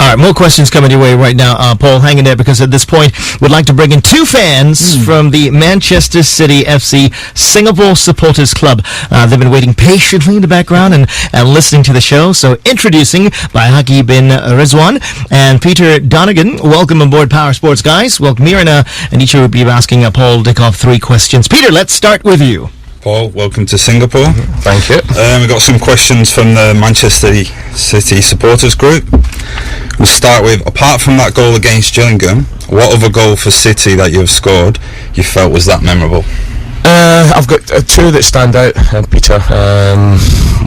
All right, more questions coming your way right now, Paul. Hang in there, because at this point, we'd like to bring in two fans from the Manchester City FC Singapore Supporters Club. They've been waiting patiently in the background and listening to the show. So introducing Baihaqi bin Rizwan and Peter Donegan. Welcome aboard Power Sports, guys. Welcome here, and each will be asking Paul Dickov 3 questions. Peter, let's start with you. Paul, welcome to Singapore. Thank you. We've got some questions from the Manchester City supporters group. We'll start with, apart from that goal against Gillingham, what other goal for City that you have scored you felt was that memorable? I've got two that stand out, Peter.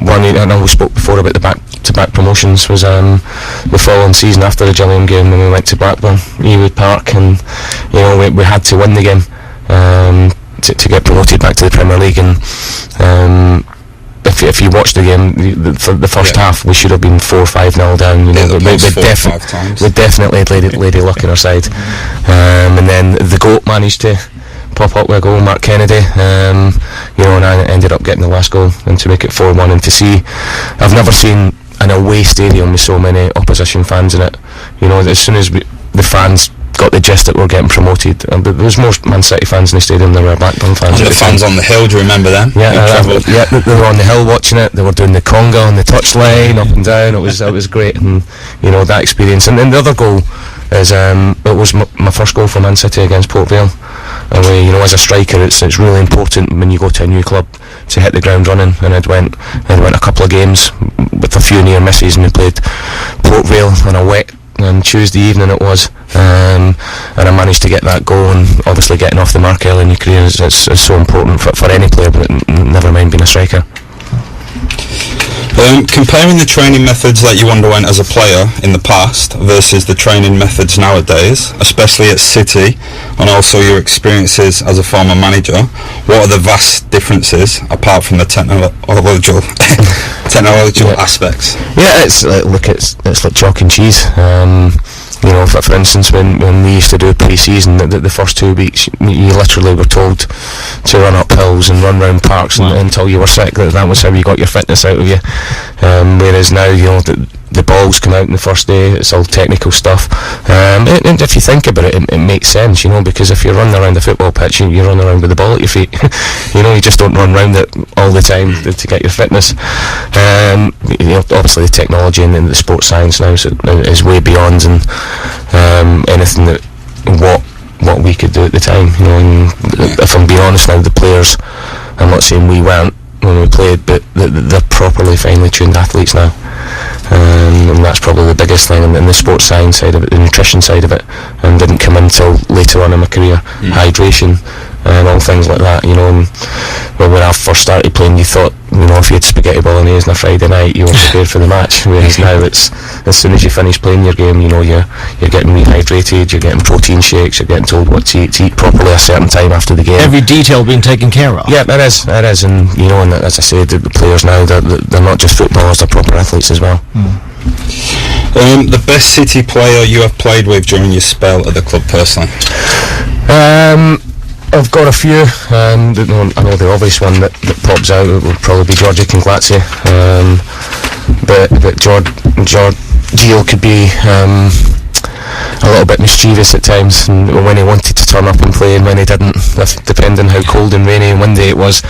One, I know we spoke before about the back-to-back promotions, was the following season after the Gillingham game when we went to Blackburn, Ewood Park, and we had to win the game to get promoted back to the Premier League. And if you watch the game, for the first half, we should have been 4-5-0 down. We definitely had Lady Luck on our side. And then the GOAT managed to pop up with a goal, Mark Kennedy, and I ended up getting the last goal and to make it 4-1. And to see, I've never seen an away stadium with so many opposition fans in it. As soon as the fans got the gist that we're getting promoted, there was more Man City fans in the stadium than there were Blackburn fans. And the fans on the hill, do you remember them? Yeah, they were on the hill watching it. They were doing the conga on the touchline, up and down. It was great, and that experience. And then the other goal is it was my first goal for Man City against Port Vale. And as a striker, it's really important when you go to a new club to hit the ground running. And I'd went a couple of games with a few near misses, and we played Port Vale on a wet Tuesday evening it was, and I managed to get that goal. And obviously getting off the mark early in your career is so important for any player, but never mind being a striker. Comparing the training methods that you underwent as a player in the past versus the training methods nowadays, especially at City, and also your experiences as a former manager, what are the vast differences apart from the technological aspects? Yeah, it's like chalk and cheese. For instance, when we used to do pre-season, the first 2 weeks, you literally were told to run up hills and run round parks until you were sick. That was how you got your fitness out of you. Whereas now, the balls come out in the first day, it's all technical stuff. And if you think about it makes sense, because if you're running around the football pitch, you run around with the ball at your feet. You just don't run around it all the time to get your fitness. Obviously the technology and the sports science now is way beyond anything that what we could do at the time. And if I'm being honest now, the players, I'm not saying we weren't when we played, but they're properly finely tuned athletes now. And that's probably the biggest thing. And the sports science side of it, the nutrition side of it, didn't come in until later on in my career. Hydration and all things like that. And when I first started playing, you thought, if you had spaghetti bolognese on a Friday night, you were prepared for the match. Whereas now, it's as soon as you finish playing your game, you're getting rehydrated, you're getting protein shakes, you're getting told what to eat properly a certain time after the game. Every detail being taken care of. Yeah, it is, and and as I said, the players now, they're not just footballers, they're proper athletes as well. The best City player you have played with during your spell at the club personally? I've got a few. I know the obvious one that pops out would probably be Giorgio Conglazzi, but Gio could be a little bit mischievous at times, and when he wanted to turn up and play and when he didn't, depending how cold and rainy and windy it was.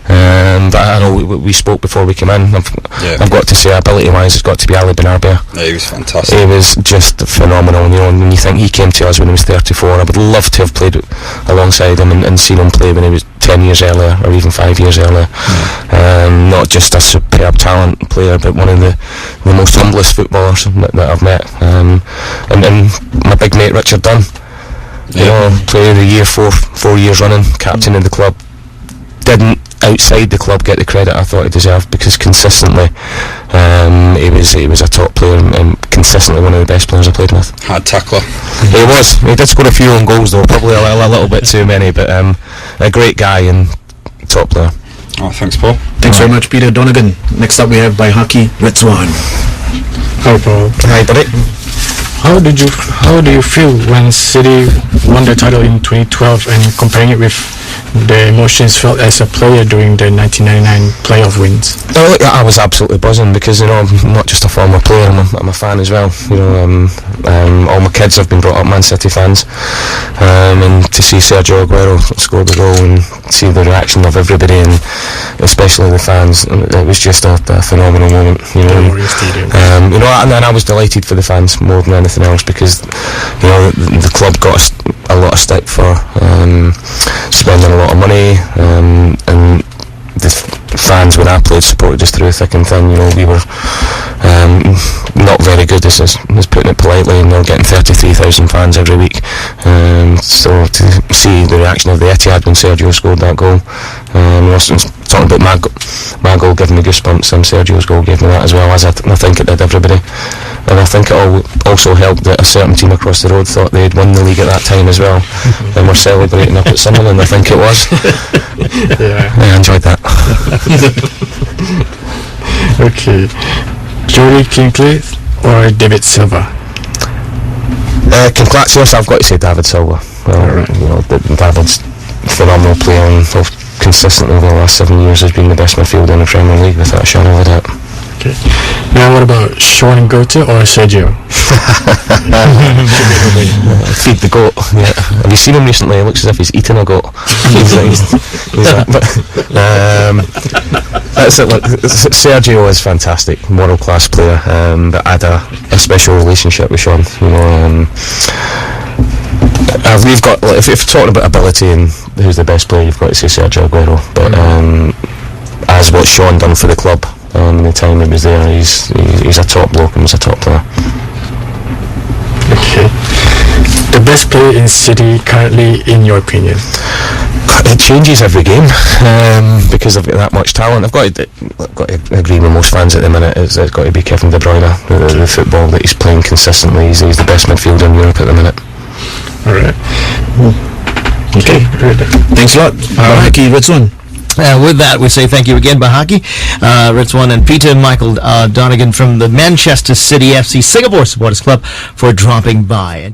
But I know we spoke before we came in. I've got to say, ability-wise, it's got to be Ali Benarbia. Yeah, he was fantastic. He was just phenomenal. And when you think he came to us when he was 34, I would love to have played alongside him and seen him play when he was 10 years earlier or even 5 years earlier. Not just a superb talent player, but one of the most humblest footballers that I've met. And my big mate Richard Dunn, player of the year 4 years running, captain of the club, didn't outside the club get the credit I thought he deserved, because consistently he was a top player and consistently one of the best players I played with. Hard tackler. He did score a few own goals though, probably a little bit too many, but a great guy and top player. Oh, thanks, Paul. Thanks very much, Peter Donegan. Next up we have Baihaqi Rizwan. Hi, Paul. Hi, buddy. How do you feel when City won the title in 2012, and comparing it with the emotions felt as a player during the 1999 playoff wins? Oh, yeah, I was absolutely buzzing because, you know, I'm not just a former player, I'm a fan as well. You know, all my kids have been brought up Man City fans, and to see Sergio Aguero score the goal and see the reaction of everybody, and especially the fans, it was just a phenomenal moment. You know, you know, and then I was delighted for the fans more than anything else because, you know, the club got a lot of stick for spending a lot of money, and the fans, when I played, supported us through thick and thin. You know, we were not very good, as putting it politely, and we were getting 33,000 fans every week. So to see the reaction of the Etihad when Sergio scored that goal, talking about my goal giving me goosebumps, and Sergio's goal gave me that as well, as I think it did everybody. And I think it also helped that a certain team across the road thought they'd won the league at that time as well, and were celebrating up at Sunderland, I think it was. Yeah. I enjoyed that. Okay. Jody Kinkley or David Silva? Congratulations, I've got to say David Silva. Alright. You know, David's a phenomenal player, and consistently over the last 7 years has been the best midfielder in the Premier League without a shadow of a doubt. Okay. Now what about Sean Goethe or Sergio? Feed the goat. Yeah. Have you seen him recently? It looks as if he's eating a goat. That's it. Look, Sergio is fantastic, world class player. But I had a special relationship with Sean. You know, we've got, like, if you're talking about ability and who's the best player, you've got to say Sergio Aguero. But as what Sean done for the club, the time he was there, he's a top bloke and was a top player. Okay. The best player in City currently, in your opinion? It changes every game because I've got that much talent. I've got to agree with most fans at the minute. It's got to be Kevin De Bruyne. The football that he's playing consistently, he's the best midfielder in Europe at the minute. Alright. Okay. Thanks a lot. Baihaqi, Ritz1. With that, we say thank you again, Baihaqi, Ritz1, and Peter and Michael Donegan from the Manchester City FC Singapore Supporters Club for dropping by.